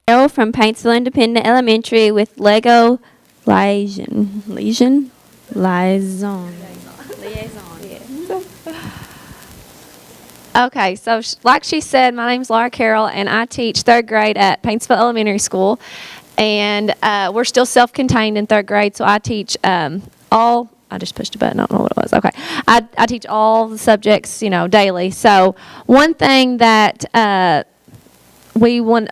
Carroll from Paintsville Independent Elementary with Lego Liasion. Liaison. Liaison. Yeah. Okay, so like she said, my name's Laura Carroll, and I teach third grade at Paintsville Elementary School. And we're still self-contained in third grade, so I teach all. I just pushed a button. I don't know what it was. Okay, I teach all the subjects, daily. So one thing that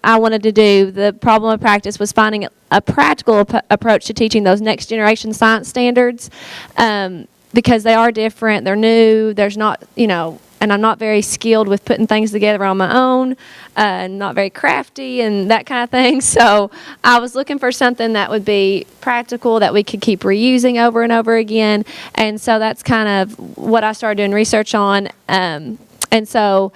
I wanted to do, the problem of practice, was finding a practical approach to teaching those next generation science standards, because they are different. They're new. There's not, and I'm not very skilled with putting things together on my own, not very crafty and that kind of thing. So I was looking for something that would be practical, that we could keep reusing over and over again. And so that's kind of what I started doing research on. And so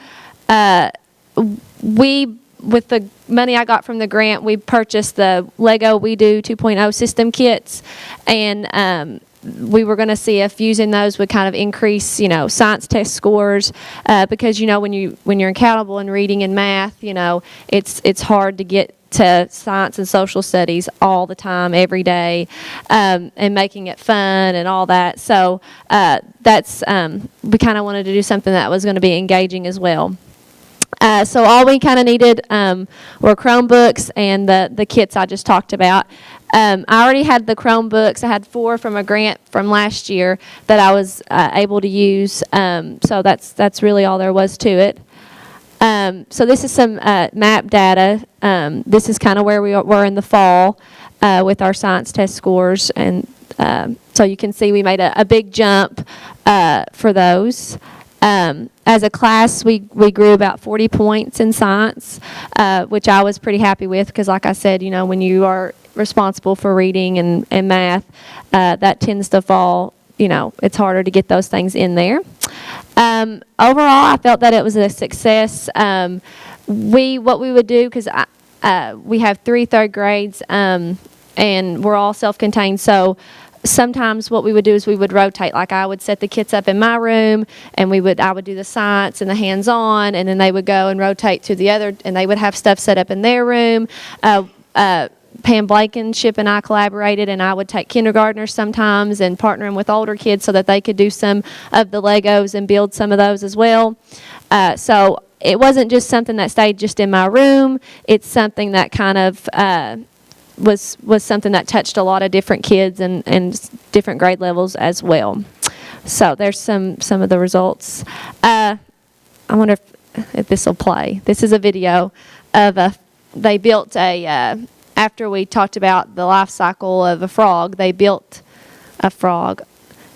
with the money I got from the grant, we purchased the Lego We Do 2.0 system kits, and we were going to see if using those would kind of increase, science test scores, because when you're accountable in reading and math, it's hard to get to science and social studies all the time, every day, and making it fun and all that. So that's we kind of wanted to do something that was going to be engaging as well. So all we kind of needed were Chromebooks and the kits I just talked about. I already had the Chromebooks. I had 4 from a grant from last year that I was able to use. So that's really all there was to it. So this is some map data. This is kind of where we were in the fall with our science test scores. And so you can see we made a big jump for those. As a class, we grew about 40 points in science, which I was pretty happy with, because like I said, when you are responsible for reading and math, that tends to fall, it's harder to get those things in there. Overall, I felt that it was a success. What we would do, because we have 3 third grades, and we're all self-contained, so sometimes what we would do is we would rotate. Like I would set the kits up in my room, and I would do the science and the hands-on, and then they would go and rotate to the other, and they would have stuff set up in their room. Pam Blankenship and I collaborated, and I would take kindergartners sometimes and partner them with older kids so that they could do some of the Legos and build some of those as well. So it wasn't just something that stayed just in my room. It's something that kind of was something that touched a lot of different kids and different grade levels as well. So there's some of the results. I wonder if this will play. This is a video of they built after we talked about the life cycle of a frog, they built a frog.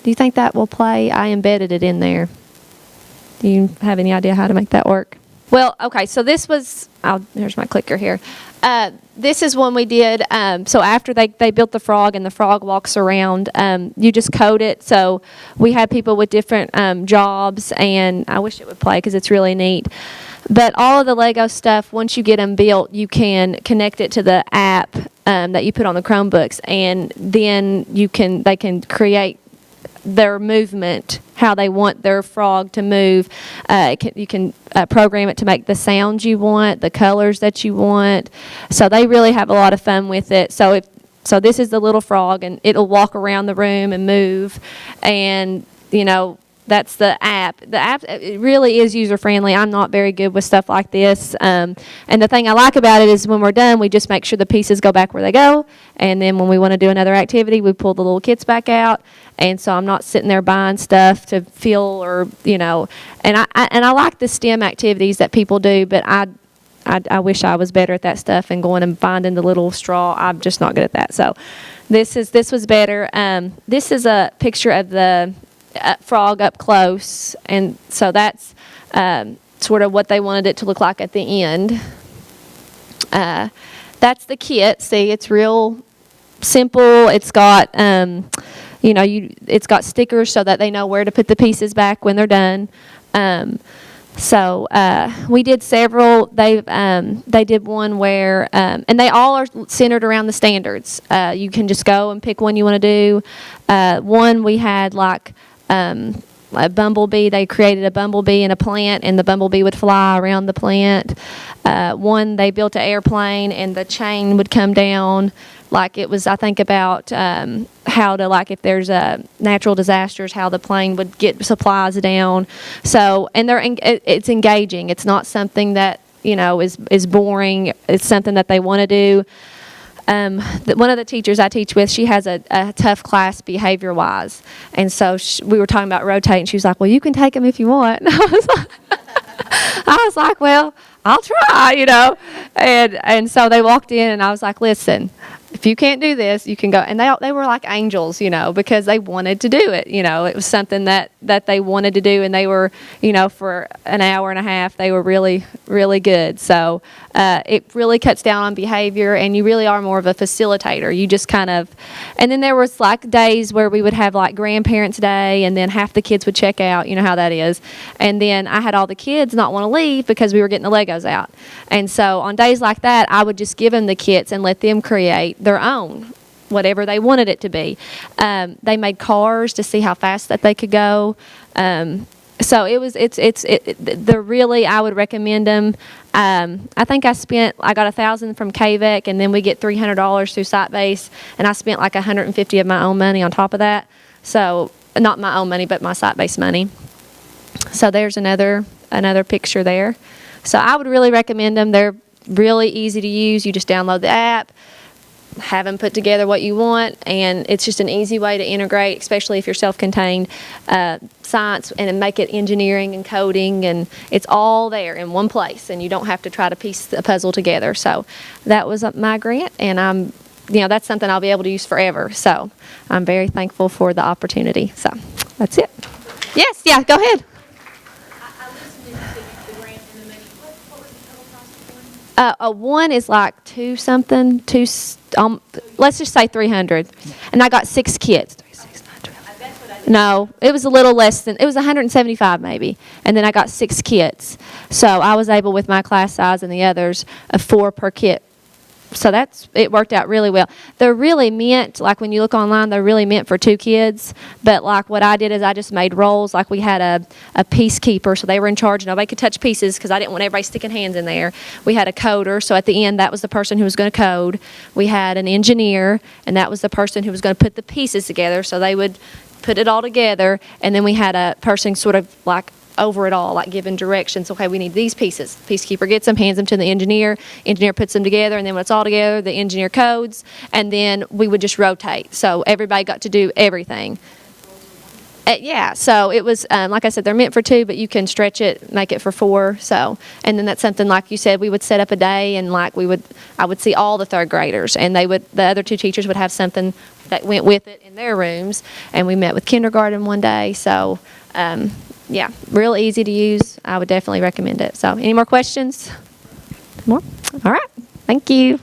Do you think that will play? I embedded it in there. Do you have any idea how to make that work? Well, okay, so this was, here's my clicker here. This is one we did, so after they built the frog and the frog walks around, you just code it. So we had people with different jobs, and I wish it would play because it's really neat. But all of the Lego stuff, once you get them built, you can connect it to the app that you put on the Chromebooks, and then they can create their movement, how they want their frog to move. You can program it to make the sounds you want, the colors that you want. So they really have a lot of fun with it. So this is the little frog, and it'll walk around the room and move, and that's the app. The app, it really is user-friendly. I'm not very good with stuff like this. And the thing I like about it is when we're done, we just make sure the pieces go back where they go. And then when we want to do another activity, we pull the little kits back out. And so I'm not sitting there buying stuff to feel or, And I like the STEM activities that people do, but I wish I was better at that stuff and going and finding the little straw. I'm just not good at that. So this was better. This is a picture of the frog up close, and so that's sort of what they wanted it to look like at the end. That's the kit. See, it's real simple. It's got it's got stickers so that they know where to put the pieces back when they're done. So we did several. They did one where, and they all are centered around the standards. You can just go and pick one you want to do. One we had like a bumblebee. They created a bumblebee in a plant, and the bumblebee would fly around the plant. One, they built an airplane, and the chain would come down. Like it was, I think about how to, like, if there's natural disasters, how the plane would get supplies down. So, and it's engaging. It's not something that, you know, is boring. It's something that they want to do. One of the teachers I teach with, she has a tough class behavior-wise. And so we were talking about rotating. She was like, well, you can take them if you want. And I was like, well, I'll try, you know. And so they walked in, and I was like, listen, if you can't do this, you can go. And they were like angels, you know, because they wanted to do it. You know, it was something that they wanted to do, and they were, you know, for an hour and a half, they were really, really good. So it really cuts down on behavior, and you really are more of a facilitator. You just kind of, and then there was like days where we would have like grandparents' day, and then half the kids would check out. You know how that is. And then I had all the kids not want to leave because we were getting the Legos out. And so on days like that, I would just give them the kits and let them create their own, whatever they wanted it to be. They made cars to see how fast that they could go. So they're really, I would recommend them. I think I got $1,000 from KVEC, and then we get $300 through SiteBase, and I spent like $150 of my own money on top of that. So not my own money, but my SiteBase money. So there's another picture there. So I would really recommend them. They're really easy to use. You just download the app, have them put together what you want, and it's just an easy way to integrate, especially if you're self-contained, science, and make it engineering and coding, and it's all there in one place, and you don't have to try to piece the puzzle together. So that was my grant, and that's something I'll be able to use forever. So I'm very thankful for the opportunity. So that's it. Yes, yeah, go ahead. I listened to the grant and the money. What was the total cost of one? One is like let's just say 300, and I got 6 kits. No, it was a little less than, it was 175 maybe, and then I got 6 kits. So I was able, with my class size and the others, 4 per kit. So it worked out really well. They're really meant, like when you look online, they're really meant for 2 kids. But like what I did is I just made roles. Like we had a peacekeeper, so they were in charge. Nobody could touch pieces because I didn't want everybody sticking hands in there. We had a coder, so at the end that was the person who was going to code. We had an engineer, and that was the person who was going to put the pieces together. So they would put it all together, and then we had a person sort of like over it all, like giving directions. Okay, we need these pieces. Peacekeeper gets them, hands them to the engineer. Engineer puts them together, and then when it's all together, the engineer codes, and then we would just rotate. So everybody got to do everything. Yeah, so it was, like I said, they're meant for 2, but you can stretch it, make it for 4. So, and then that's something, like you said, we would set up a day, and like I would see all the 3rd graders, and the other 2 teachers would have something that went with it in their rooms, and we met with kindergarten one day. So, yeah, real easy to use. I would definitely recommend it. So, any more questions? More? All right. Thank you.